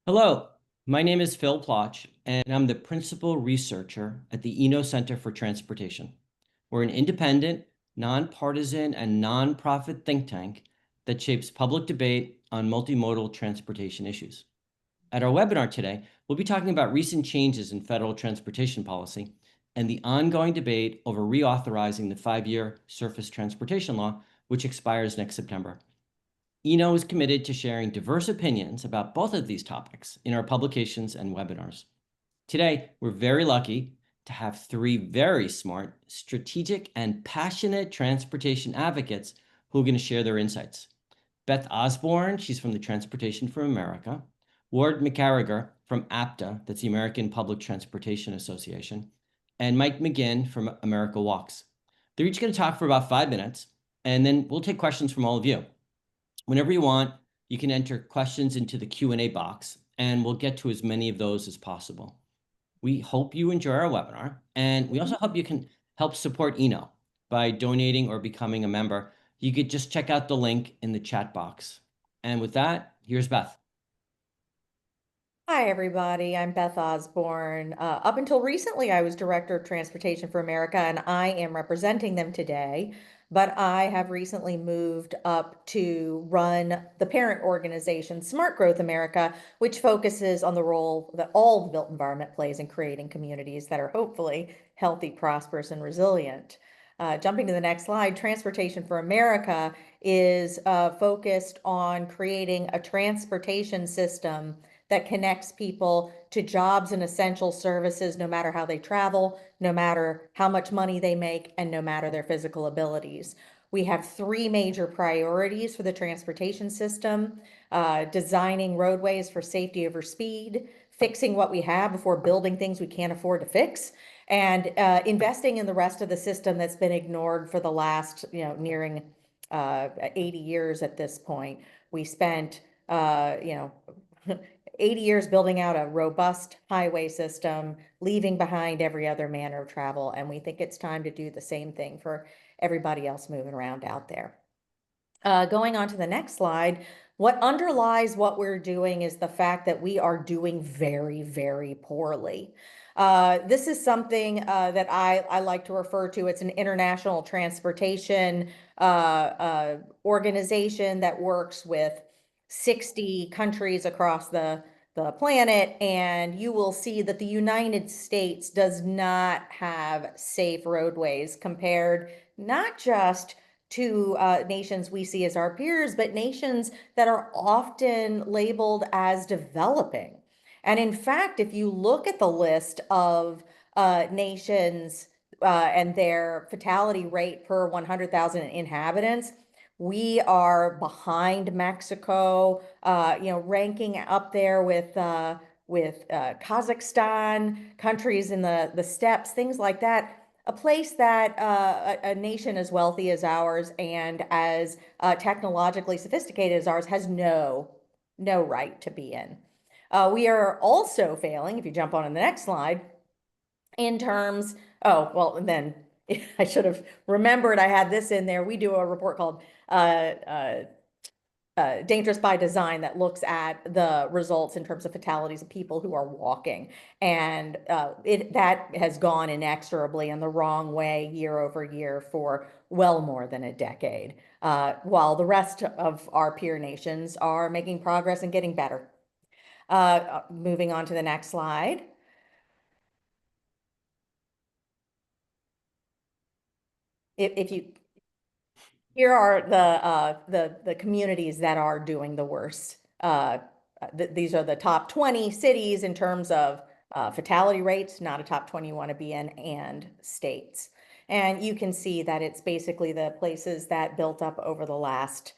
Hello, my name is Phil Plotch, and I'm the principal researcher at the Eno Center for Transportation. We're an independent, nonpartisan, and nonprofit think tank that shapes public debate on multimodal transportation issues. At our webinar today, we'll be talking about recent changes in federal transportation policy and the ongoing debate over reauthorizing the 5-year surface transportation law, which expires next September. Eno is committed to sharing diverse opinions about both of these topics in our publications and webinars. Today, we're very lucky to have 3 very smart, strategic, and passionate transportation advocates who are going to share their insights. Beth Osborne, she's from the Transportation for America. Ward McCarriger from APTA, that's the American Public Transportation Association. And Mike McGinn from America Walks. They're each going to talk for about 5 minutes, and then we'll take questions from all of you. Whenever you want, you can enter questions into the Q&A box, and we'll get to as many of those as possible. We hope you enjoy our webinar, and we also hope you can help support Eno by donating or becoming a member. You could just check out the link in the chat box. And with that, here's Beth. Hi, everybody. I'm Beth Osborne. Up until recently, I was Director of Transportation for America, and I am representing them today. But I have recently moved up to run the parent organization, Smart Growth America, which focuses on the role that all the built environment plays in creating communities that are hopefully healthy, prosperous, and resilient. Jumping to the next slide, Transportation for America is focused on creating a transportation system that connects people to jobs and essential services, no matter how they travel, no matter how much money they make, and no matter their physical abilities. We have 3 major priorities for the transportation system: designing roadways for safety over speed, fixing what we have before building things we can't afford to fix, and investing in the rest of the system that's been ignored for the last, nearing 80 years at this point. We spent, 80 years building out a robust highway system, leaving behind every other manner of travel. And we think it's time to do the same thing for everybody else moving around out there. Going on to the next slide, what underlies what we're doing is the fact that we are doing very, very poorly. This is something that I like to refer to. It's an international transportation organization that works with 60 countries across the planet, and you will see that the United States does not have safe roadways compared not just to nations we see as our peers, but nations that are often labeled as developing. And in fact, if you look at the list of nations and their fatality rate per 100,000 inhabitants, we are behind Mexico, ranking up there with Kazakhstan, countries in the steppes, things like that. A place that a nation as wealthy as ours and as technologically sophisticated as ours has no right to be in. We are also failing, if you jump on the next slide, in terms, oh, well, then I should have remembered I had this in there. We do a report called Dangerous by Design that looks at the results in terms of fatalities of people who are walking. And that has gone inexorably in the wrong way year over year for well more than a decade, while the rest of our peer nations are making progress and getting better. Moving on to the next slide. If you Here are the communities that are doing the worst. These are the top 20 cities in terms of fatality rates, not a top 20 you want to be in, and states. And you can see that it's basically the places that built up over the last,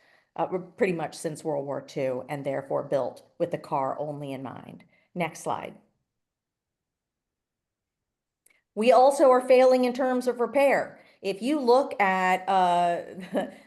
pretty much since World War II, and therefore built with the car only in mind. Next slide. We also are failing in terms of repair. If you look at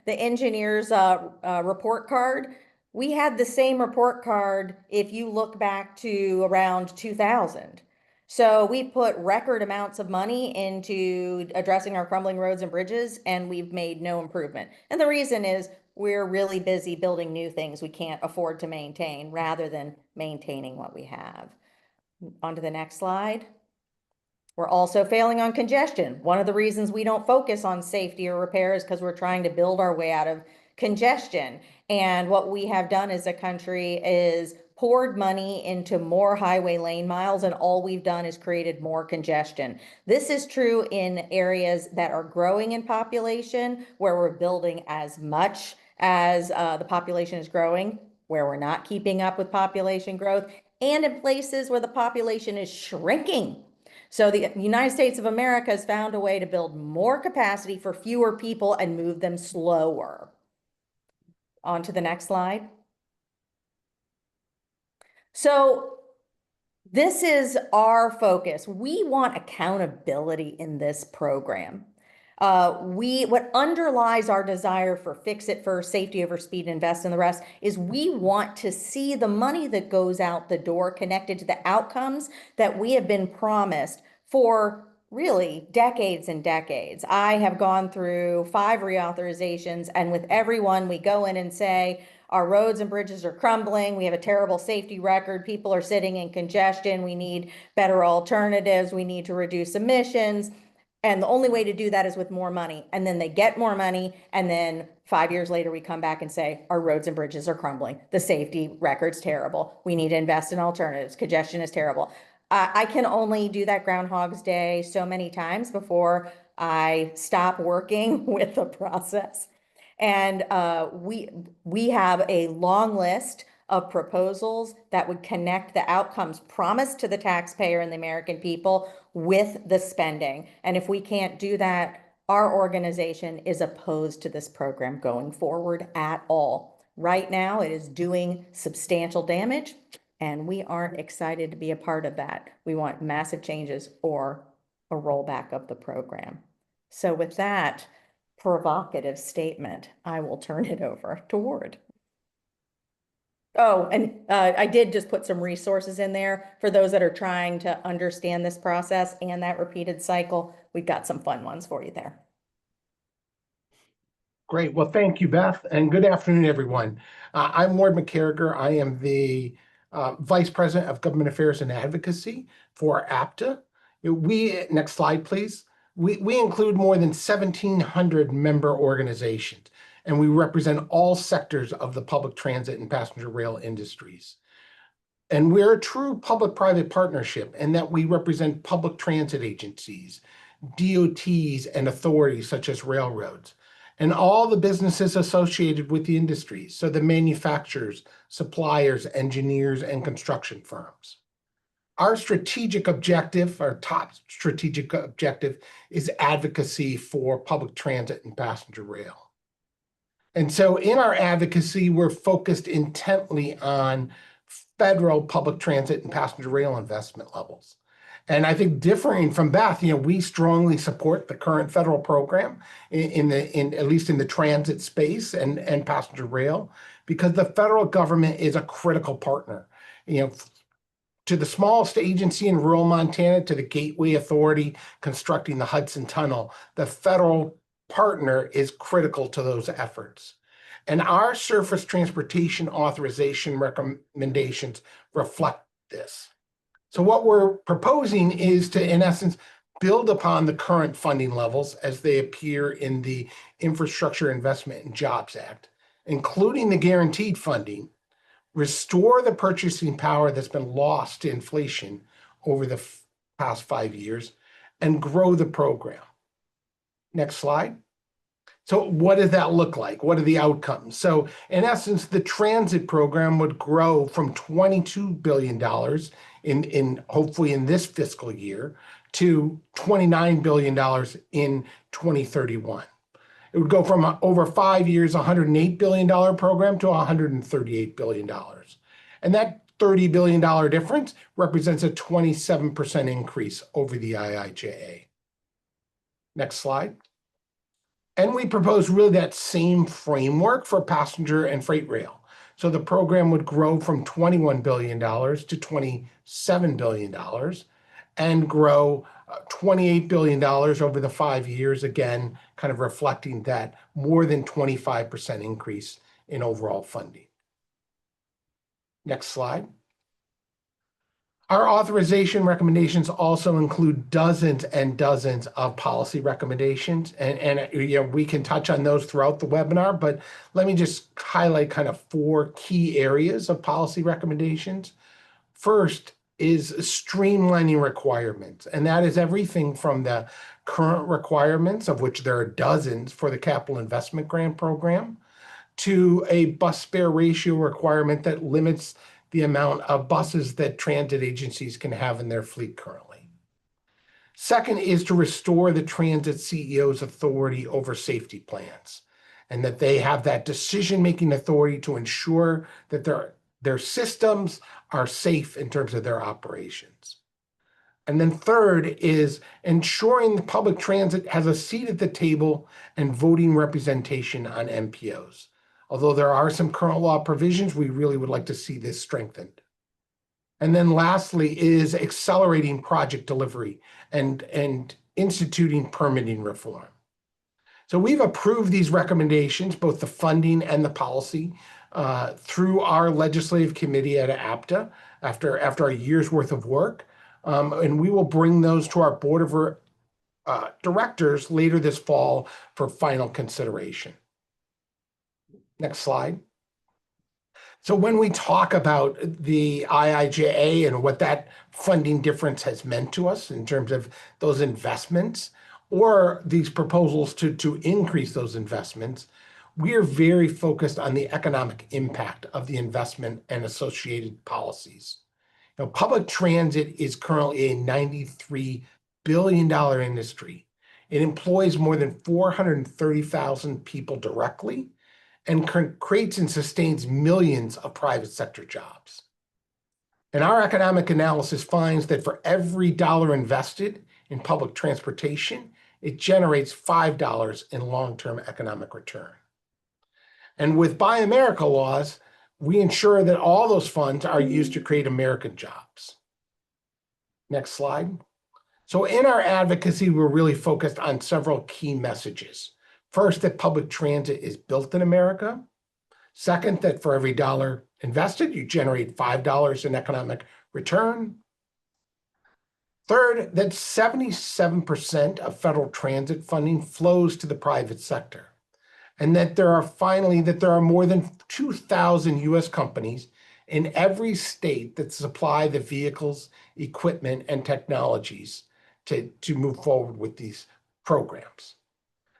the engineer's report card, we had the same report card if you look back to around 2000. So we put record amounts of money into addressing our crumbling roads and bridges, and we've made no improvement. And the reason is we're really busy building new things we can't afford to maintain rather than maintaining what we have. On to the next slide. We're also failing on congestion. One of the reasons we don't focus on safety or repair is because we're trying to build our way out of congestion. And what we have done as a country is poured money into more highway lane miles, and all we've done is created more congestion. This is true in areas that are growing in population, where we're building as much as the population is growing, where we're not keeping up with population growth, and in places where the population is shrinking. So the United States of America has found a way to build more capacity for fewer people and move them slower. On to the next slide. So this is our focus. We want accountability in this program. What underlies our desire for fix it first, safety over speed, invest in the rest, is we want to see the money that goes out the door connected to the outcomes that we have been promised for really decades and decades. I have gone through 5 reauthorizations, and with every one we go in and say, our roads and bridges are crumbling. We have a terrible safety record. People are sitting in congestion. We need better alternatives. We need to reduce emissions. And the only way to do that is with more money. And then they get more money. And then 5 years later, we come back and say, our roads and bridges are crumbling. The safety record's terrible. We need to invest in alternatives. Congestion is terrible. I can only do that Groundhog's Day so many times before I stop working with the process. And we have a long list of proposals that would connect the outcomes promised to the taxpayer and the American people with the spending. And if we can't do that, our organization is opposed to this program going forward at all. Right now, it is doing substantial damage, and we aren't excited to be a part of that. We want massive changes or a rollback of the program. So with that provocative statement, I will turn it over to Ward. Oh, and I did just put some resources in there for those that are trying to understand this process and that repeated cycle. We've got some fun ones for you there. Great. Well, thank you, Beth, and good afternoon, everyone. I'm Ward McCarriger. I am the Vice President of Government Affairs and Advocacy for APTA. Next slide, please. We include more than 1,700 member organizations, and we represent all sectors of the public transit and passenger rail industries. And we're a true public-private partnership in that we represent public transit agencies, DOTs, and authorities such as railroads, and all the businesses associated with the industry, so the manufacturers, suppliers, engineers, and construction firms. Our strategic objective, our top strategic objective, is advocacy for public transit and passenger rail. And so in our advocacy, we're focused intently on federal public transit and passenger rail investment levels. And I think differing from Beth, we strongly support the current federal program in at least in the transit space and passenger rail, because the federal government is a critical partner. To the smallest agency in rural Montana, to the Gateway Authority constructing the Hudson Tunnel, the federal partner is critical to those efforts. And our surface transportation authorization recommendations reflect this. So what we're proposing is to, in essence, build upon the current funding levels as they appear in the Infrastructure Investment and Jobs Act, including the guaranteed funding, restore the purchasing power that's been lost to inflation over the past 5 years, and grow the program. Next slide. So what does that look like? What are the outcomes? So in essence, the transit program would grow from $22 billion in hopefully in this fiscal year to $29 billion in 2031. It would go from over 5 years, $108 billion program to $138 billion. And that $30 billion difference represents a 27% increase over the IIJA. Next slide. And we propose really that same framework for passenger and freight rail. So the program would grow from $21 billion to $27 billion and grow $28 billion over the 5 years, again, kind of reflecting that more than 25% increase in overall funding. Next slide. Our authorization recommendations also include dozens and dozens of policy recommendations, and we can touch on those throughout the webinar, but let me just highlight kind of 4 key areas of policy recommendations. First is streamlining requirements, and that is everything from the current requirements, of which there are dozens for the Capital Investment Grant Program, to a bus spare ratio requirement that limits the amount of buses that transit agencies can have in their fleet currently. Second is to restore the transit CEO's authority over safety plans, and that they have that decision-making authority to ensure that their systems are safe in terms of their operations. And then third is ensuring the public transit has a seat at the table and voting representation on MPOs. Although there are some current law provisions, we really would like to see this strengthened. And then lastly is accelerating project delivery and instituting permitting reform. So we've approved these recommendations, both the funding and the policy, through our legislative committee at APTA after a year's worth of work. And we will bring those to our board of directors later this fall for final consideration. Next slide. So when we talk about the IIJA and what that funding difference has meant to us in terms of those investments or these proposals to increase those investments, we are very focused on the economic impact of the investment and associated policies. Now, public transit is currently a $93 billion industry. It employs more than 430,000 people directly and creates and sustains millions of private sector jobs. And our economic analysis finds that for every dollar invested in public transportation, it generates $5 in long-term economic return. And with Buy America laws, we ensure that all those funds are used to create American jobs. Next slide. So in our advocacy, we're really focused on several key messages. First, that public transit is built in America. Second, that for every dollar invested, you generate $5 in economic return. Third, that 77% of federal transit funding flows to the private sector. And that there are more than 2,000 US companies in every state that supply the vehicles, equipment, and technologies to move forward with these programs.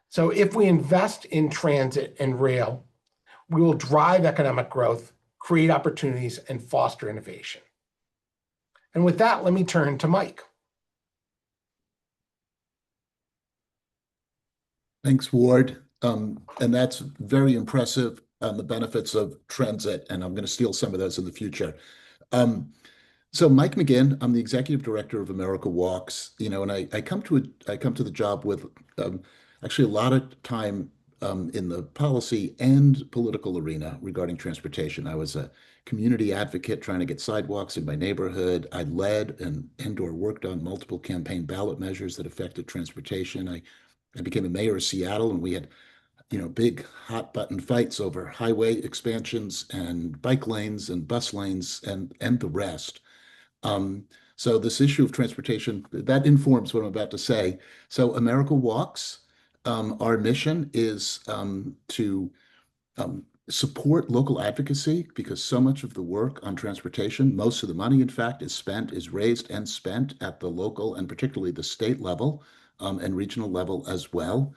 So if we invest in transit and rail, we will drive economic growth, create opportunities, and foster innovation. And with that, let me turn to Mike. Thanks, Ward. And that's very impressive on the benefits of transit, and I'm going to steal some of those in the future. So Mike McGinn, I'm the executive director of America Walks, and I come to the job with actually a lot of time in the policy and political arena regarding transportation. I was a community advocate trying to get sidewalks in my neighborhood. I led and/or worked on multiple campaign ballot measures that affected transportation. I became a mayor of Seattle, and we had big hot button fights over highway expansions and bike lanes and bus lanes and the rest. So this issue of transportation, that informs what I'm about to say. So America Walks, our mission is to support local advocacy, because so much of the work on transportation, most of the money, in fact, is raised and spent at the local and particularly the state level and regional level as well.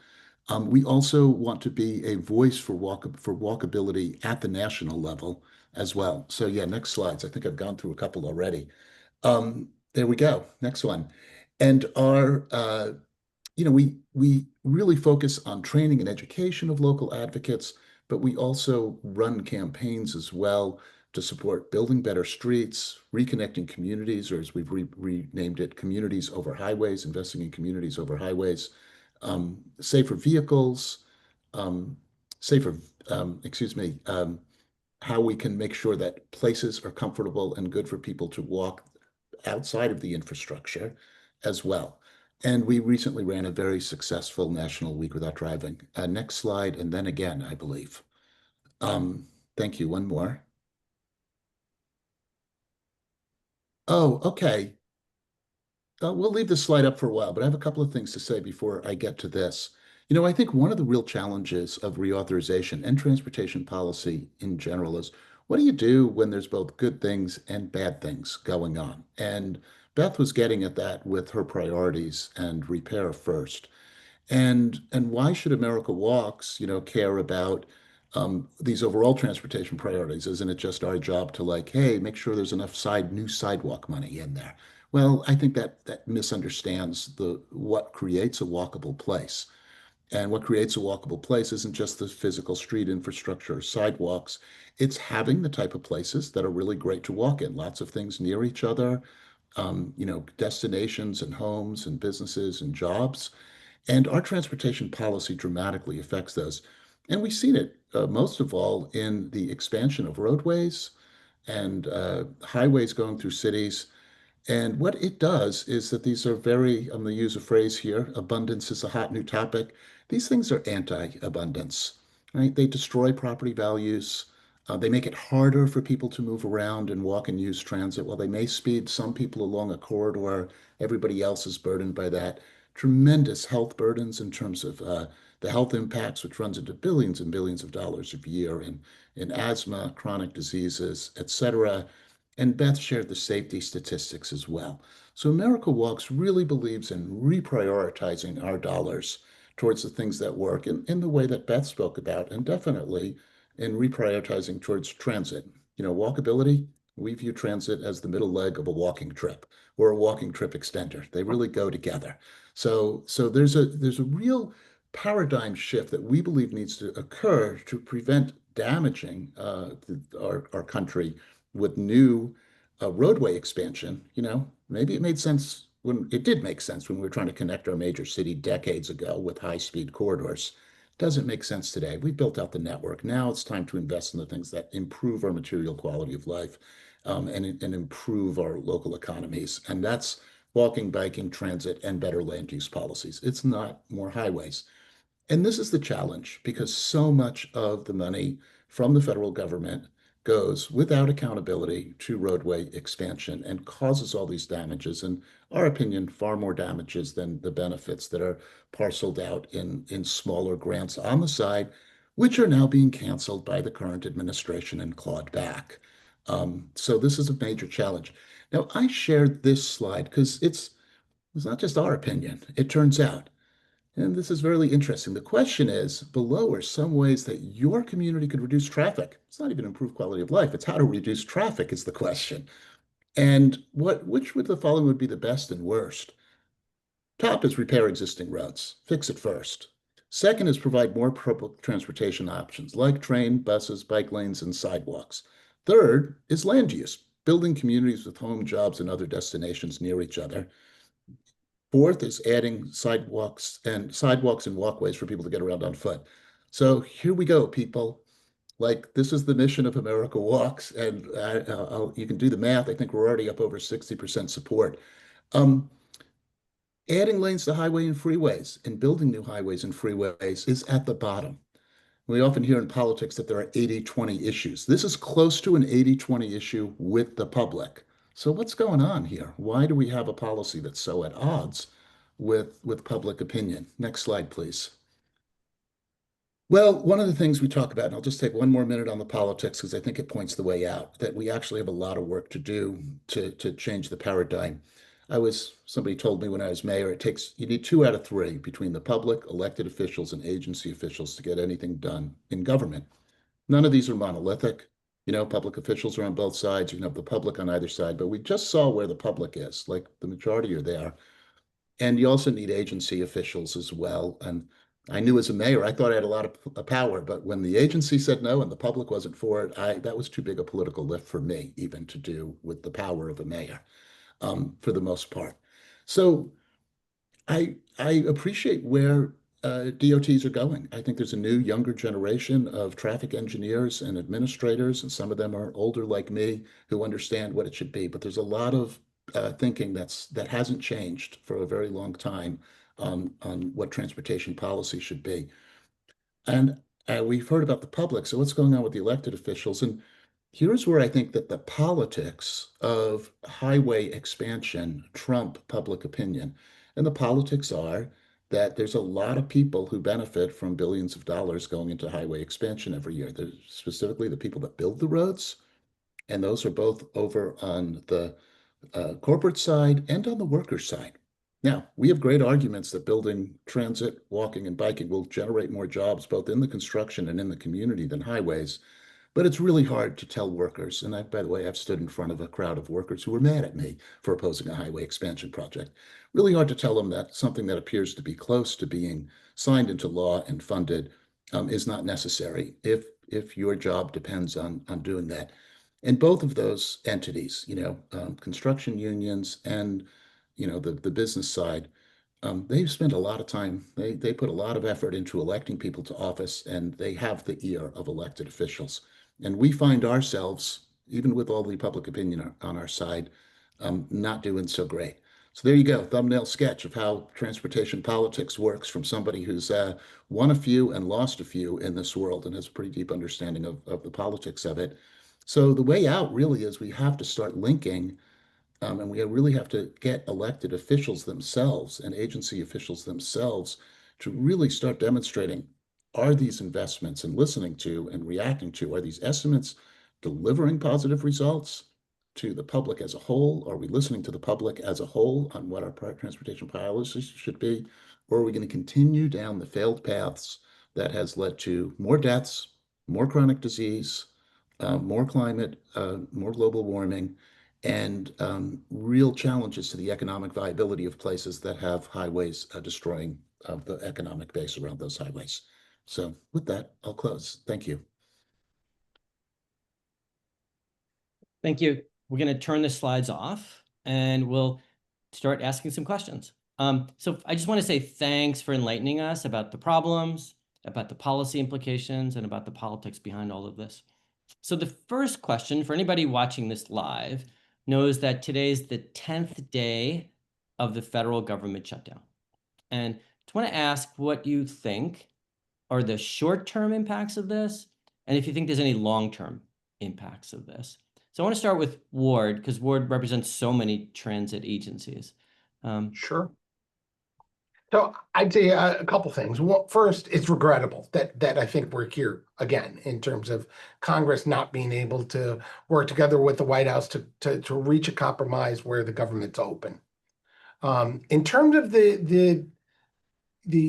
We also want to be a voice for walkability at the national level as well. So yeah, next slides. I think I've gone through a couple already. There we go. Next one. And we really focus on training and education of local advocates, but we also run campaigns as well to support building better streets, reconnecting communities, or as we've renamed it, communities over highways, investing in communities over highways, safer vehicles, how we can make sure that places are comfortable and good for people to walk outside of the infrastructure as well. And we recently ran a very successful National Week Without Driving. Next slide, and then again, I believe. Thank you. One more. Oh, okay. We'll leave this slide up for a while, but I have a couple of things to say before I get to this. I think one of the real challenges of reauthorization and transportation policy in general is what do you do when there's both good things and bad things going on? And Beth was getting at that with her priorities and repair first. And why should America Walks, care about these overall transportation priorities? Isn't it just our job to like, hey, make sure there's enough new sidewalk money in there? Well, I think that misunderstands the what creates a walkable place. And what creates a walkable place isn't just the physical street infrastructure or sidewalks. It's having the type of places that are really great to walk in. Lots of things near each other, destinations and homes and businesses and jobs. And our transportation policy dramatically affects those. And we've seen it most of all in the expansion of roadways and highways going through cities. And what it does is that these are very, I'm going to use a phrase here, abundance is a hot new topic. These things are anti-abundance, right? They destroy property values. They make it harder for people to move around and walk and use transit. While they may speed some people along a corridor, everybody else is burdened by that. Tremendous health burdens in terms of the health impacts, which runs into billions and billions of dollars a year in asthma, chronic diseases, et cetera. And Beth shared the safety statistics as well. So America Walks really believes in reprioritizing our dollars towards the things that work in the way that Beth spoke about, and definitely in reprioritizing towards transit. Walkability, we view transit as the middle leg of a walking trip or a walking trip extender. They really go together. So there's a real paradigm shift that we believe needs to occur to prevent damaging our country with new roadway expansion. Maybe it made sense when it did make sense when we were trying to connect our major city decades ago with high-speed corridors. Doesn't make sense today. We built out the network. Now it's time to invest in the things that improve our material quality of life and improve our local economies. And that's walking, biking, transit, and better land use policies. It's not more highways. And this is the challenge because so much of the money from the federal government goes without accountability to roadway expansion and causes all these damages. In our opinion, far more damages than the benefits that are parceled out in smaller grants on the side, which are now being canceled by the current administration and clawed back. So this is a major challenge. Now, I shared this slide because it's not just our opinion, it turns out. And this is really interesting. The question is, below are some ways that your community could reduce traffic. It's not even improve quality of life. It's how to reduce traffic is the question. And which would the following would be the best and worst? Top is repair existing roads. Fix it first. Second is provide more public transportation options like train, buses, bike lanes, and sidewalks. Third is land use, building communities with home, jobs, and other destinations near each other. Fourth is adding sidewalks and walkways for people to get around on foot. So here we go, people. Like this is the mission of America Walks, and you can do the math. I think we're already up over 60% support. Um, Adding lanes to highway and freeways and building new highways and freeways is at the bottom. We often hear in politics that there are 80-20 issues. This is close to an 80-20 issue with the public. So what's going on here? Why do we have a policy that's so at odds with public opinion? Next slide, please. Well, one of the things we talk about, and I'll just take one more minute on the politics because I think it points the way out, that we actually have a lot of work to do to change the paradigm. Somebody told me when I was mayor, you need 2 out of 3 between the public, elected officials, and agency officials to get anything done in government. None of these are monolithic. Public officials are on both sides. You can have the public on either side, but we just saw where the public is, like the majority are there. And you also need agency officials as well. And I knew as a mayor, I thought I had a lot of power, but when the agency said no and the public wasn't for it, that was too big a political lift for me even to do with the power of a mayor, for the most part. So I appreciate where DOTs are going. I think there's a new younger generation of traffic engineers and administrators, and some of them are older like me who understand what it should be. But there's a lot of thinking that hasn't changed for a very long time on what transportation policy should be. And we've heard about the public. So what's going on with the elected officials? And here's where I think that the politics of highway expansion trump public opinion. And the politics are that there's a lot of people who benefit from billions of dollars going into highway expansion every year. There's specifically the people that build the roads, and those are both over on the corporate side and on the worker side. Now, we have great arguments that building transit, walking, and biking will generate more jobs both in the construction and in the community than highways. But it's really hard to tell workers, and I, by the way, I've stood in front of a crowd of workers who were mad at me for opposing a highway expansion project. Really hard to tell them that something that appears to be close to being signed into law and funded is not necessary if your job depends on doing that. And both of those entities, construction unions and the business side, they've spent a lot of time. They put a lot of effort into electing people to office, and they have the ear of elected officials. And we find ourselves, even with all the public opinion on our side, not doing so great. So there you go, thumbnail sketch of how transportation politics works from somebody who's won a few and lost a few in this world and has a pretty deep understanding of the politics of it. So the way out really is we have to start linking, and we really have to get elected officials themselves and agency officials themselves to really start demonstrating, are these investments and listening to and reacting to, are these estimates delivering positive results to the public as a whole? Are we listening to the public as a whole on what our transportation policies should be? Or are we going to continue down the failed paths that has led to more deaths, more chronic disease, more climate, more global warming, and real challenges to the economic viability of places that have highways destroying the economic base around those highways. So with that, I'll close. Thank you. Thank you. We're going to turn the slides off and we'll start asking some questions. So I just want to say thanks for enlightening us about the problems, about the policy implications, and about the politics behind all of this. So the first question for anybody watching this live knows that today's the 10th day of the federal government shutdown. And I just want to ask what you think are the short-term impacts of this, and if you think there's any long-term impacts of this. So I want to start with Ward, because Ward represents so many transit agencies. Sure. So I'd say a couple things. Well, first, it's regrettable that I think we're here again in terms of Congress not being able to work together with the White House to reach a compromise where the government's open. In terms of the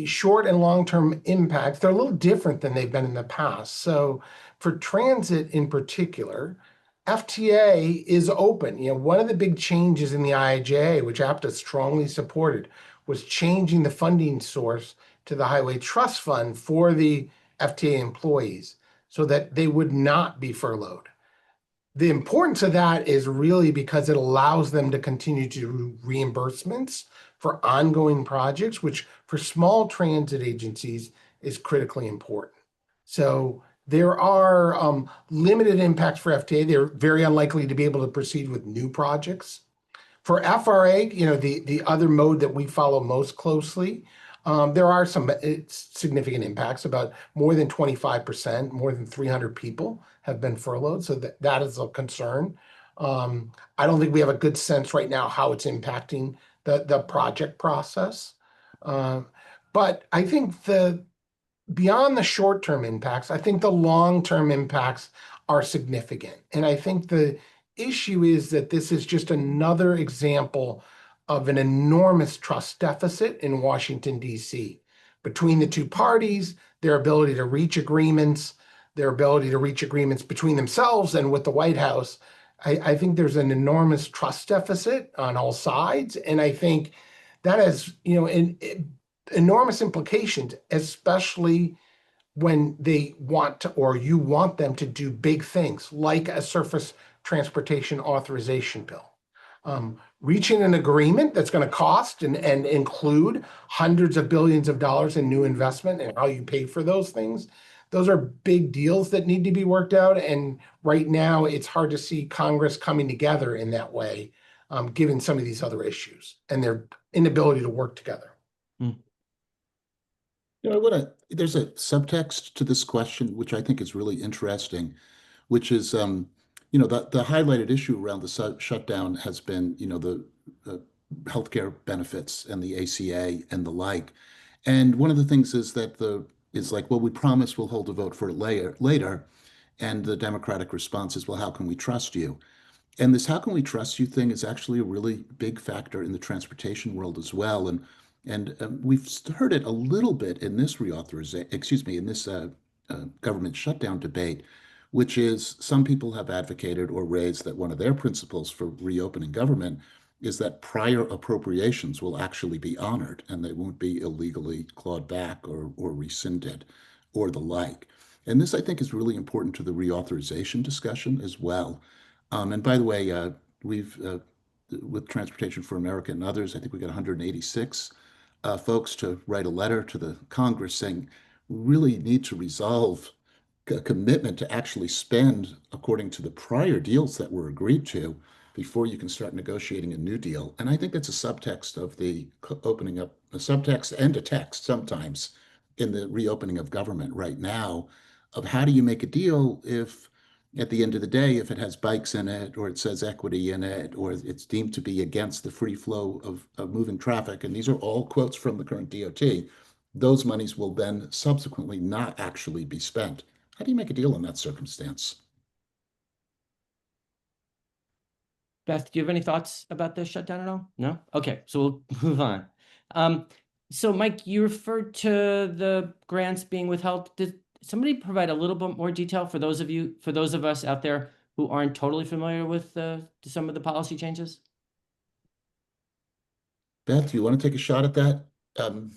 short and long-term impacts, they're a little different than they've been in the past. So for transit in particular, FTA is open. One of the big changes in the IIJA, which APTA strongly supported, was changing the funding source to the Highway Trust Fund for the FTA employees so that they would not be furloughed. The importance of that is really because it allows them to continue to do reimbursements for ongoing projects, which for small transit agencies is critically important. So there are limited impacts for FTA. They're very unlikely to be able to proceed with new projects. For FRA, the other mode that we follow most closely, there are some significant impacts. About more than 25%, more than 300 people have been furloughed. So that is a concern. I don't think we have a good sense right now how it's impacting the project process. But I think beyond the short-term impacts, I think the long-term impacts are significant. And I think the issue is that this is just another example of an enormous trust deficit in Washington, D.C. between the two parties, their ability to reach agreements, between themselves and with the White House. I think there's an enormous trust deficit on all sides. And I think that has, enormous implications, especially when they want to, or you want them to do big things like a surface transportation authorization bill. Reaching an agreement that's going to cost and include hundreds of billions of dollars in new investment and how you pay for those things. Those are big deals that need to be worked out. And right now it's hard to see Congress coming together in that way given some of these other issues and their inability to work together. There's a subtext to this question, which I think is really interesting, which is, the highlighted issue around the shutdown has been, the healthcare benefits and the ACA and the like. And one of the things is that is like, well, we promise we'll hold a vote for it later. And the Democratic response is, well, how can we trust you? And this how can we trust you thing is actually a really big factor in the transportation world as well. And we've heard it a little bit in this in this government shutdown debate, which is some people have advocated or raised that one of their principles for reopening government is that prior appropriations will actually be honored and they won't be illegally clawed back or rescinded or the like. And this, I think, is really important to the reauthorization discussion as well. And by the way, we've with Transportation for America and others, I think we got 186 folks to write a letter to the Congress saying we really need to resolve a commitment to actually spend according to the prior deals that were agreed to before you can start negotiating a new deal. And I think that's a subtext of the opening up, a subtext and a text sometimes in the reopening of government right now of how do you make a deal if at the end of the day, if it has bikes in it, or it says equity in it, or it's deemed to be against the free flow of moving traffic, and these are all quotes from the current DOT, those monies will then subsequently not actually be spent. How do you make a deal in that circumstance? Beth, do you have any thoughts about the shutdown at all? No? Okay, so we'll move on. So Mike, you referred to the grants being withheld. Did somebody provide a little bit more detail for those of us out there who aren't totally familiar with some of the policy changes? Beth, do you want to take a shot at that? I'm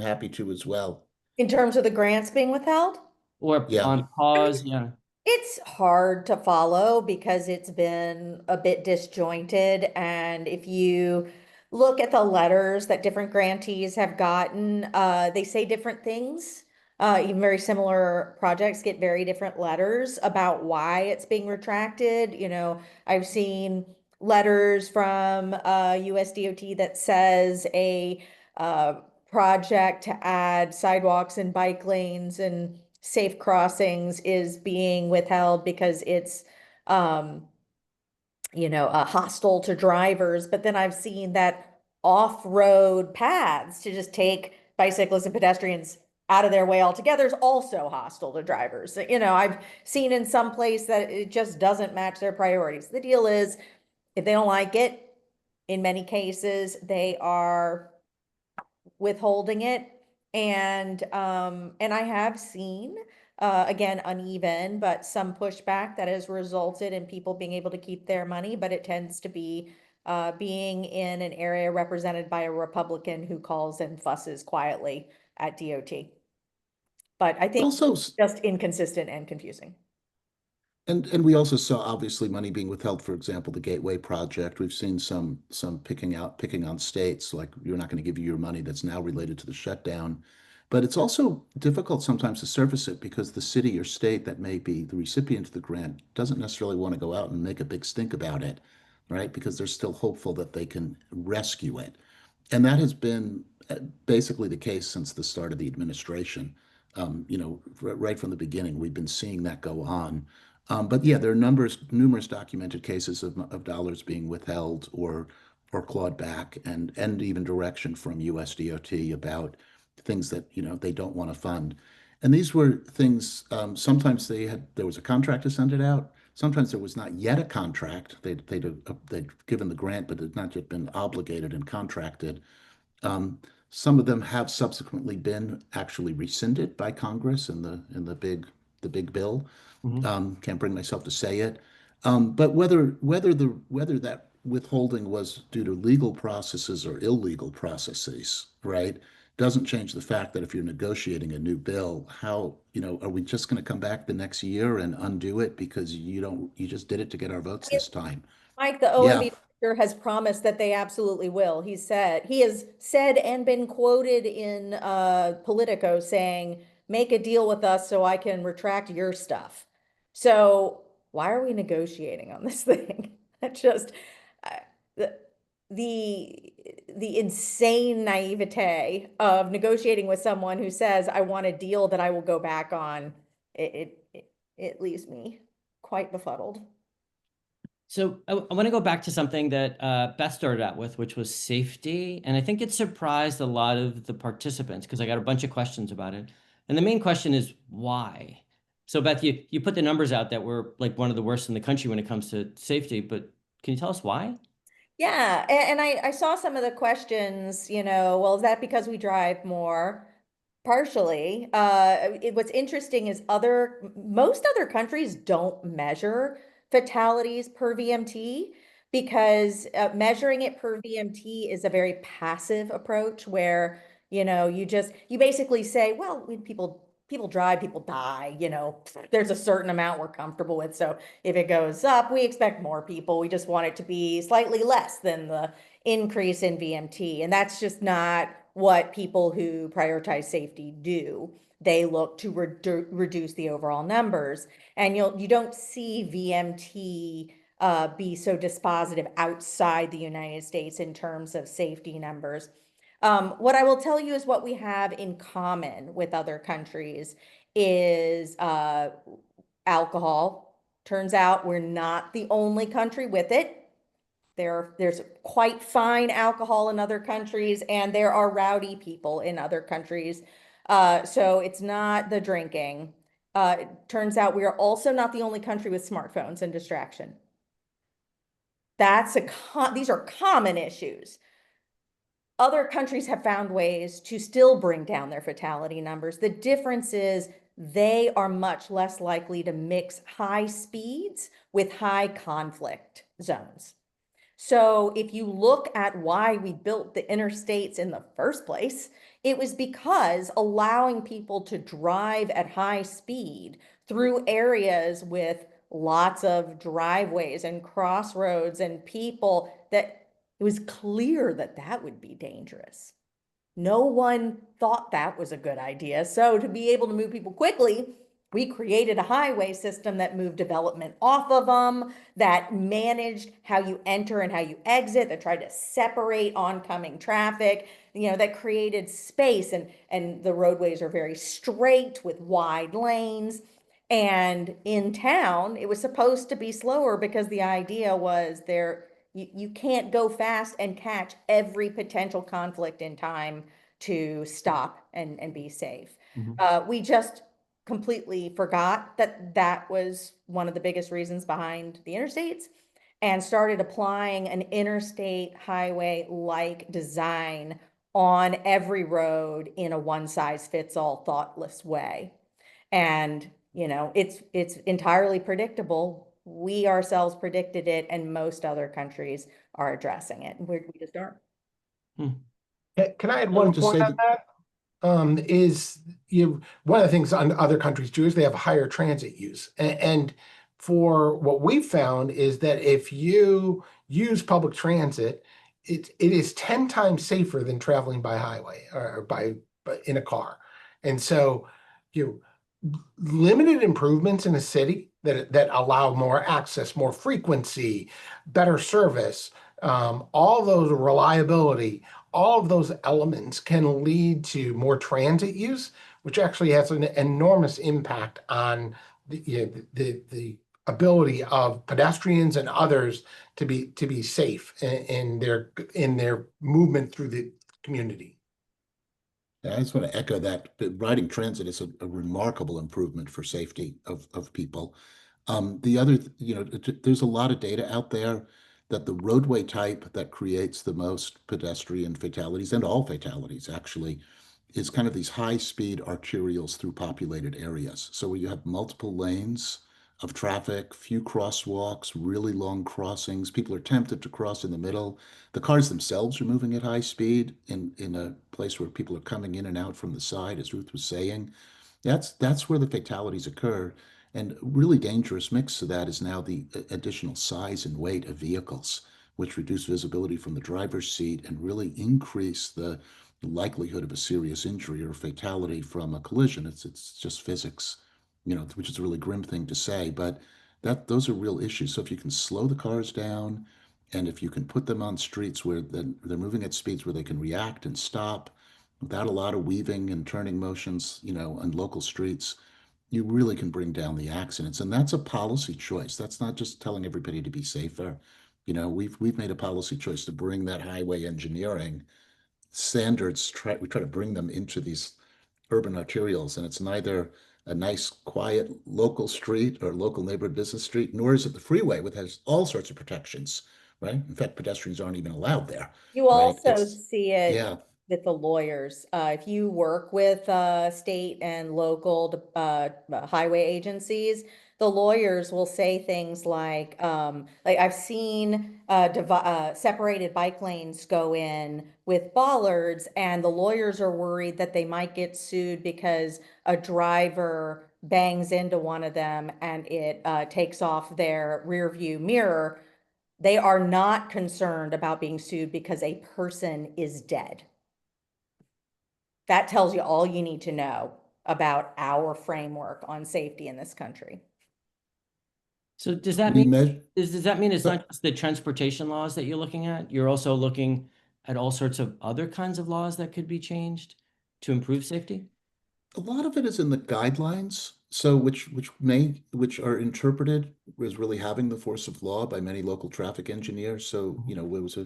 happy to as well. In terms of the grants being withheld? Or Yeah. on pause, yeah. It's hard to follow because it's been a bit disjointed. And if you look at the letters that different grantees have gotten, they say different things. Even very similar projects get very different letters about why it's being retracted. I've seen letters from USDOT that says a project to add sidewalks and bike lanes and safe crossings is being withheld because it's hostile to drivers. But then I've seen that off-road paths to just take bicyclists and pedestrians out of their way altogether is also hostile to drivers. I've seen in some place that it just doesn't match their priorities. The deal is, if they don't like it, in many cases, they are withholding it. And I have seen again, uneven, but some pushback that has resulted in people being able to keep their money, but it tends to be being in an area represented by a Republican who calls and fusses quietly at DOT. But I think Also, just inconsistent and confusing. and we also saw obviously money being withheld, for example, the Gateway project. We've seen some picking on states, like you're not going to give you your money that's now related to the shutdown. But it's also difficult sometimes to surface it because the city or state that may be the recipient of the grant doesn't necessarily want to go out and make a big stink about it, right? Because they're still hopeful that they can rescue it. And that has been basically the case since the start of the administration. Right from the beginning, we've been seeing that go on. But yeah, there are numerous documented cases of dollars being withheld or clawed back, and even direction from USDOT about things that they don't want to fund. And these were things. Sometimes there was a contract to send it out. Sometimes there was not yet a contract. They'd given the grant, but had not yet been obligated and contracted. Some of them have subsequently been actually rescinded by Congress in the big bill. Can't bring myself to say it. But whether that withholding was due to legal processes or illegal processes, right, doesn't change the fact that if you're negotiating a new bill, are we just going to come back the next year and undo it because you just did it to get our votes this time? Mike, the Yeah. OMB director has promised that they absolutely will. He has said and been quoted in Politico saying, make a deal with us so I can retract your stuff. So why are we negotiating on this thing? That just, the the the insane naivete of negotiating with someone who says, I want a deal that I will go back on, it leaves me quite befuddled. So I want to go back to something that Beth started out with, which was safety. And I think it surprised a lot of the participants because I got a bunch of questions about it. And the main question is why? So Beth, you put the numbers out that we're like one of the worst in the country when it comes to safety, but can you tell us why? Yeah, and I saw some of the questions, well, is that because we drive more? Partially. What's interesting is most other countries don't measure fatalities per VMT because measuring it per VMT is a very passive approach where, you basically say, well, when people drive, people die, there's a certain amount we're comfortable with. So if it goes up, we expect more people. We just want it to be slightly less than the increase in VMT. And that's just not what people who prioritize safety do. They look to reduce the overall numbers. And you don't see VMT be so dispositive outside the United States in terms of safety numbers. What I will tell you is what we have in common with other countries is alcohol. Turns out we're not the only country with it. There's quite fine alcohol in other countries, and there are rowdy people in other countries. So it's not the drinking. It turns out we are also not the only country with smartphones and distraction. These are common issues. Other countries have found ways to still bring down their fatality numbers. The difference is they are much less likely to mix high speeds with high conflict zones. So if you look at why we built the interstates in the first place, it was because allowing people to drive at high speed through areas with lots of driveways and crossroads and people, that it was clear that that would be dangerous. No one thought that was a good idea. So to be able to move people quickly, we created a highway system that moved development off of them, that managed how you enter and how you exit, that tried to separate oncoming traffic, that created space, and the roadways are very straight with wide lanes. And in town, it was supposed to be slower because the idea was you can't go fast and catch every potential conflict in time to stop and be safe. Mhm. We just completely forgot that that was one of the biggest reasons behind the interstates and started applying an interstate highway like design on every road in a one size fits all thoughtless way. And it's entirely predictable. We ourselves predicted it, and most other countries are addressing it. We just aren't. Hmm. Can I add I would one just point say on that, that? Is one of the things on other countries do is they have higher transit use. And for what we found is that if you use public transit, it is 10 times safer than traveling by highway or by in a car. And so you limited improvements in a city that allow more access, more frequency, better service, all those reliability, all of those elements can lead to more transit use, which actually has an enormous impact on the ability of pedestrians and others to be safe in their movement through the community. I just want to echo that. Riding transit is a remarkable improvement for safety of people. The other, there's a lot of data out there that the roadway type that creates the most pedestrian fatalities, and all fatalities actually, is kind of these high-speed arterials through populated areas. So where you have multiple lanes of traffic, few crosswalks, really long crossings, people are tempted to cross in the middle. The cars themselves are moving at high speed in a place where people are coming in and out from the side, as Ruth was saying. That's where the fatalities occur. And really dangerous mix to that is now the additional size and weight of vehicles, which reduce visibility from the driver's seat and really increase the likelihood of a serious injury or fatality from a collision. It's just physics, which is a really grim thing to say, but those are real issues. So if you can slow the cars down And if you can put them on streets where they're moving at speeds where they can react and stop without a lot of weaving and turning motions, on local streets, you really can bring down the accidents. And that's a policy choice. That's not just telling everybody to be safer. We've made a policy choice to bring that highway engineering standards. We try to bring them into these urban arterials, and it's neither a nice, quiet local street or local neighborhood business street, nor is it the freeway, which has all sorts of protections, right? In fact, pedestrians aren't even allowed there, You right? also see it Yeah, with the lawyers. If you work with state and local highway agencies, the lawyers will say things like I've seen separated bike lanes go in with bollards, and the lawyers are worried that they might get sued because a driver bangs into one of them and it takes off their rear view mirror. They are not concerned about being sued because a person is dead. That tells you all you need to know about our framework on safety in this country. So does that we mean measure. does that mean it's not just the transportation laws that you're looking at? You're also looking at all sorts of other kinds of laws that could be changed to improve safety? A lot of it is in the guidelines, so which are interpreted as really having the force of law by many local traffic engineers. So, it was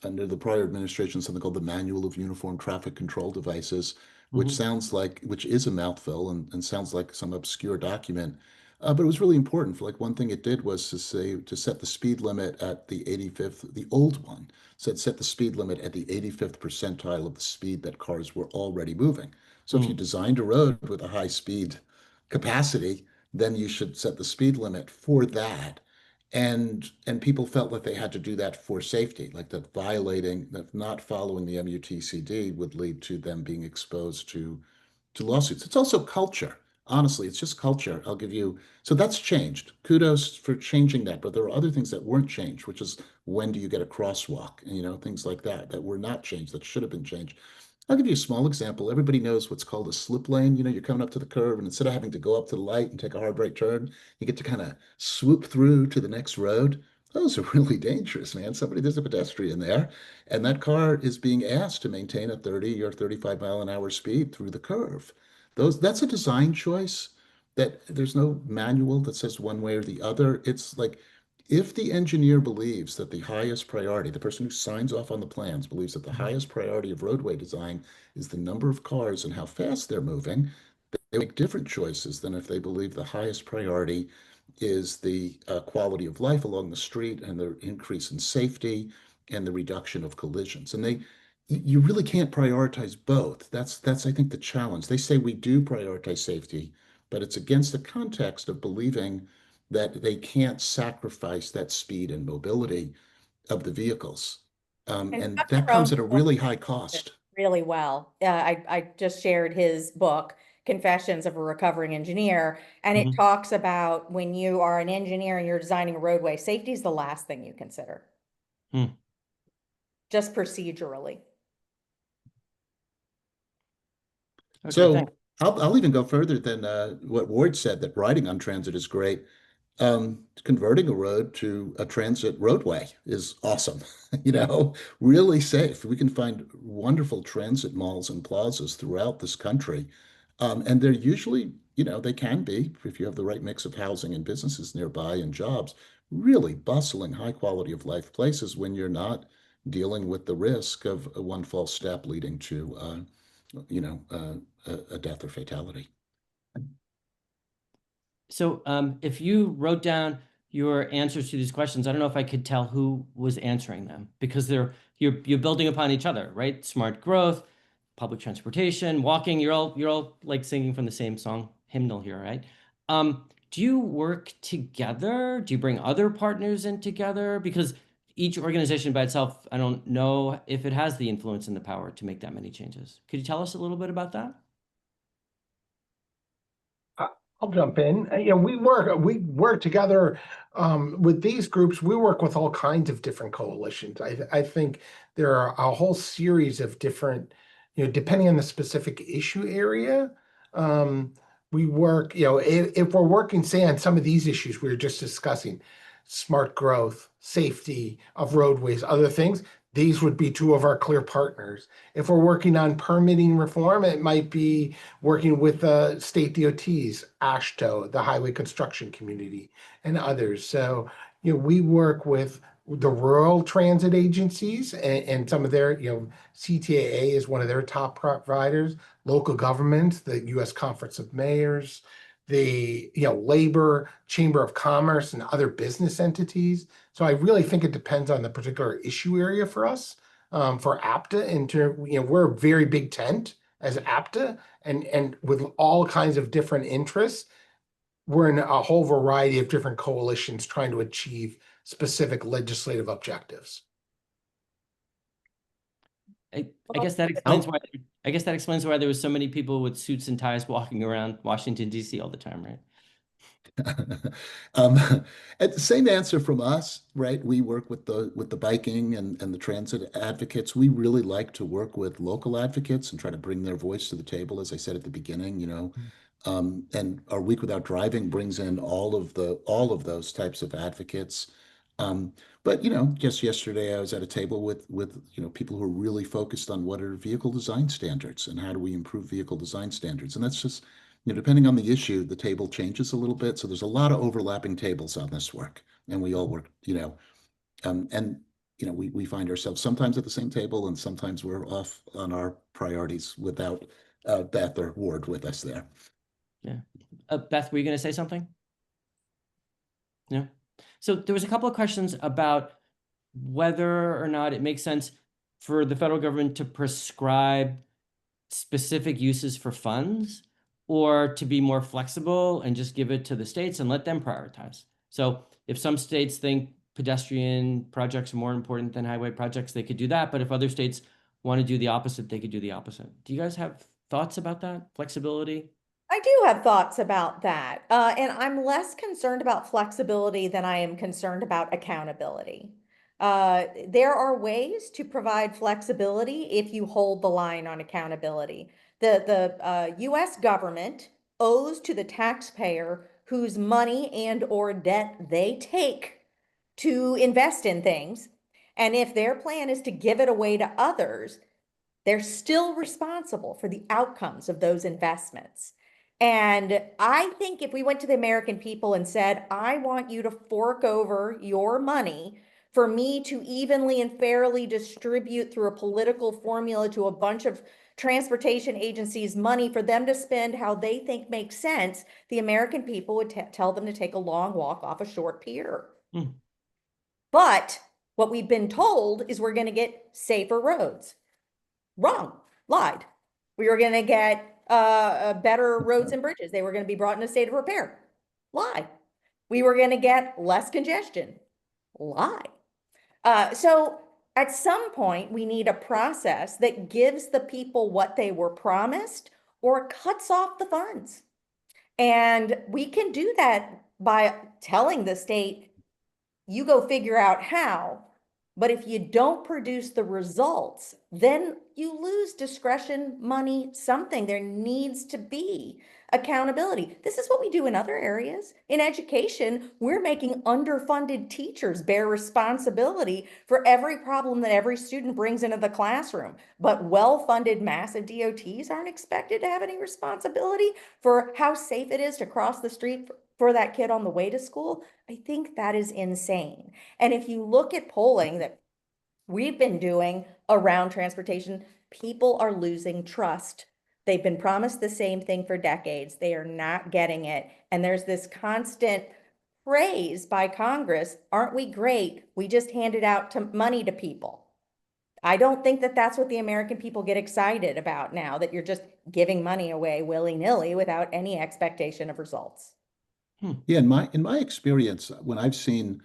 under the prior administration something called the Manual of Uniform Traffic Control Devices, Mm-hmm. which is a mouthful and sounds like some obscure document. But it was really important. For like one thing it did was to set the speed limit at the 85th, the old one said set the speed limit at the 85th percentile of the speed that cars were already moving. So if you Mm. designed a road with a high speed capacity, then you should set the speed limit for that. And people felt like they had to do that for safety, like that not following the MUTCD would lead to them being exposed to lawsuits. It's also culture. Honestly, it's just culture. I'll give you. So that's changed. Kudos for changing that. But there are other things that weren't changed, which is when do you get a crosswalk? And, things like that were not changed, that should have been changed. I'll give you a small example. Everybody knows what's called a slip lane. You're coming up to the curve, and instead of having to go up to the light and take a hard right turn, you get to kind of swoop through to the next road. Those are really dangerous, man. There's a pedestrian there, and that car is being asked to maintain a 30 or 35-mile-an-hour speed through the curve. That's a design choice that there's no manual that says one way or the other. It's like if the engineer believes that the highest priority, the person who signs off on the plans believes that the highest priority of roadway design is the number of cars and how fast they're moving, they make different choices than if they believe the highest priority is the quality of life along the street and the increase in safety and the reduction of collisions. And you really can't prioritize both. That's I think the challenge. They say we do prioritize safety, but it's against the context of believing that they can't sacrifice that speed and mobility of the vehicles. And And Chuck that comes Carone at a really high cost. really well. I just shared his book, Confessions of a Recovering Engineer, and it Mm-hmm. talks about when you are an engineer and you're designing a roadway, safety is the last thing you consider, Mm. just procedurally. Okay, thanks. So I'll even go further than what Ward said, that riding on transit is great. Converting a road to a transit roadway is awesome. Really safe. We can find wonderful transit malls and plazas throughout this country. And they're usually, they can be, if you have the right mix of housing and businesses nearby and jobs, really bustling, high quality of life places when you're not dealing with the risk of one false step leading to, a death or fatality. So if you wrote down your answers to these questions, I don't know if I could tell who was answering them because you're building upon each other, right? Smart growth, public transportation, walking, you're all like singing from the same song hymnal here, right? Do you work together? Do you bring other partners in together? Because each organization by itself, I don't know if it has the influence and the power to make that many changes. Could you tell us a little bit about that? I- I'll jump in. We work together with these groups. We work with all kinds of different coalitions. I think there are a whole series of different, depending on the specific issue area. Um, we work, if we're working, say, on some of these issues we were just discussing, smart growth, safety of roadways, other things, these would be two of our clear partners. If we're working on permitting reform, it might be working with state DOTs, AASHTO, the highway construction community, and others. So, we work with the rural transit agencies and some of their, CTAA is one of their top providers, local governments, the U.S. Conference of Mayors, the, labor, chamber of commerce, and other business entities. So I really think it depends on the particular issue area for us, for APTA. We're a very big tent as APTA, and with all kinds of different interests, we're in a whole variety of different coalitions trying to achieve specific legislative objectives. I guess that explains why. I guess that explains why there was so many people with suits and ties walking around Washington, D.C. all the time, right? At the same answer from us, right? We work with the biking and the transit advocates. We really like to work with local advocates and try to bring their voice to the table, as I said at the beginning, and our Week Without Driving brings in all of those types of advocates. But just yesterday I was at a table with people who are really focused on what are vehicle design standards and how do we improve vehicle design standards. And that's just depending on the issue, the table changes a little bit. So there's a lot of overlapping tables on this work, and we all work, and we find ourselves sometimes at the same table, and sometimes we're off on our priorities without Beth or Ward with us there. Yeah, Beth, were you going to say something? No. So there was a couple of questions about whether or not it makes sense for the federal government to prescribe specific uses for funds, or to be more flexible and just give it to the states and let them prioritize. So if some states think pedestrian projects are more important than highway projects, they could do that. But if other states want to do the opposite, they could do the opposite. Do you guys have thoughts about that flexibility? I do have thoughts about that. And I'm less concerned about flexibility than I am concerned about accountability. There are ways to provide flexibility if you hold the line on accountability. The US government owes to the taxpayer whose money and or debt they take to invest in things. And if their plan is to give it away to others, they're still responsible for the outcomes of those investments. And I think if we went to the American people and said, I want you to fork over your money for me to evenly and fairly distribute through a political formula to a bunch of transportation agencies money for them to spend how they think makes sense, the American people would tell them to take a long walk off a short pier. But what we've been told is we're going to get safer roads. Wrong, lied. We were going to get better roads and bridges. They were going to be brought in a state of repair. Lie. We were going to get less congestion. Lie. So at some point, we need a process that gives the people what they were promised or cuts off the funds. And we can do that by telling the state, you go figure out how. But if you don't produce the results, then you lose discretion, money, something. There needs to be accountability. This is what we do in other areas. In education, we're making underfunded teachers bear responsibility for every problem that every student brings into the classroom. But well-funded, massive DOTs aren't expected to have any responsibility for how safe it is to cross the street for that kid on the way to school. I think that is insane. And if you look at polling that we've been doing around transportation, people are losing trust. They've been promised the same thing for decades. They are not getting it. And there's this constant praise by Congress. Aren't we great? We just handed out money to people. I don't think that that's what the American people get excited about now, that you're just giving money away willy-nilly without any expectation of results. Yeah, in my experience, when I've seen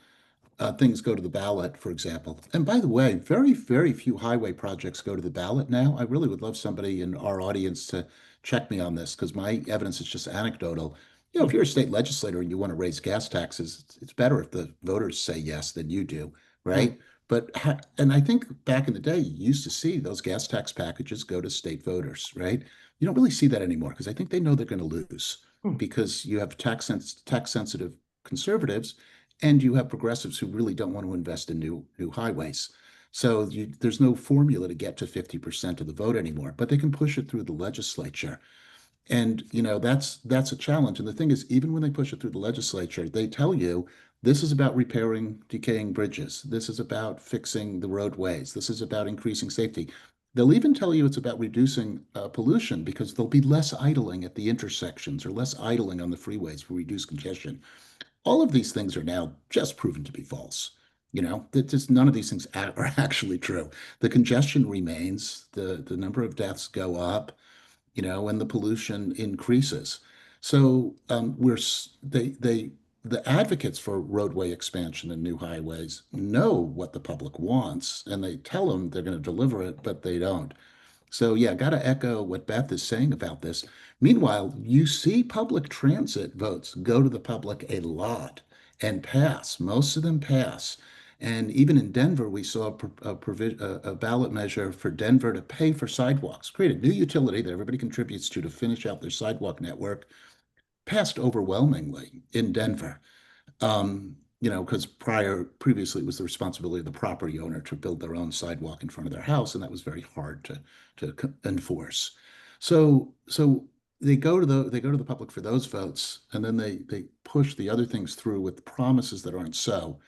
things go to the ballot, for example, and by the way, very, very few highway projects go to the ballot now. I really would love somebody in our audience to check me on this because my evidence is just anecdotal. If you're a state legislator and you want to raise gas taxes, it's better if the voters say yes than you do, right? And I think back in the day, you used to see those gas tax packages go to state voters, right? You don't really see that anymore because I think they know they're going to lose because you have tax sensitive conservatives and you have progressives who really don't want to invest in new highways. So there's no formula to get to 50% of the vote anymore, but they can push it through the legislature. And that's a challenge. And the thing is, even when they push it through the legislature, they tell you this is about repairing decaying bridges. This is about fixing the roadways. This is about increasing safety. They'll even tell you it's about reducing pollution because there'll be less idling at the intersections or less idling on the freeways for reduced congestion. All of these things are now just proven to be false. That just none of these things are actually true. The congestion remains, the number of deaths go up, and the pollution increases. So the advocates for roadway expansion and new highways know what the public wants, and they tell them they're going to deliver it, but they don't. So yeah, got to echo what Beth is saying about this. Meanwhile, you see public transit votes go to the public a lot and pass. Most of them pass. And even in Denver, we saw a ballot measure for Denver to pay for sidewalks, create a new utility that everybody contributes to finish out their sidewalk network, passed overwhelmingly in Denver. Because previously it was the responsibility of the property owner to build their own sidewalk in front of their house, and that was very hard to enforce. So they go to the public for those votes, and then they push the other things through with promises that aren't so.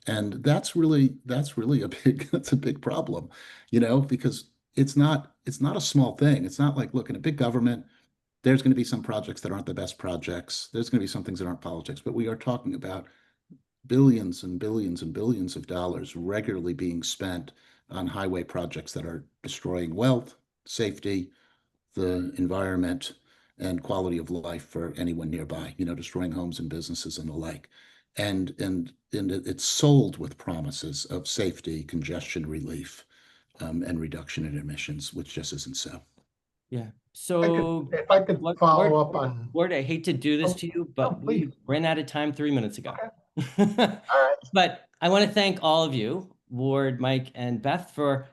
And that's really a big problem, because it's not a small thing. It's not like, look, in a big government, there's going to be some projects that aren't the best projects. There's going to be some things that aren't politics, but we are talking about billions and billions and billions of dollars regularly being spent on highway projects that are destroying wealth, safety, the environment, and quality of life for anyone nearby, destroying homes and businesses and the like. And it's sold with promises of safety, congestion relief, and reduction in emissions, which just isn't so. Yeah. So if I could follow up on. Ward, I hate to do this to you, but we ran out of time 3 minutes ago. Okay. All right. But I want to thank all of you, Ward, Mike, and Beth, for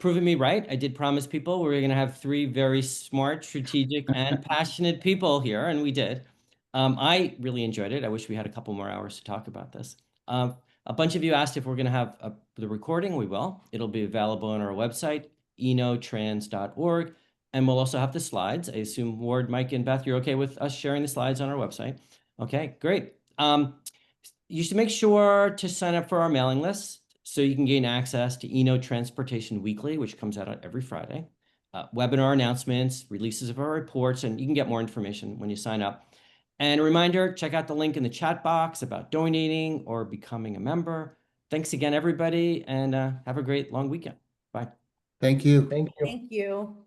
proving me right. I did promise people we were going to have 3 very smart, strategic, and passionate people here, and we did. I really enjoyed it. I wish we had a couple more hours to talk about this. A bunch of you asked if we're going to have the recording. We will. It'll be available on our website, enotrans.org. And we'll also have the slides. I assume Ward, Mike, and Beth, you're okay with us sharing the slides on our website. Okay, great. You should make sure to sign up for our mailing list so you can gain access to Eno Transportation Weekly, which comes out every Friday, webinar announcements, releases of our reports, and you can get more information when you sign up. And a reminder, check out the link in the chat box about donating or becoming a member. Thanks again, everybody, and have a great long weekend. Bye. Thank you. Thank you. Thank you.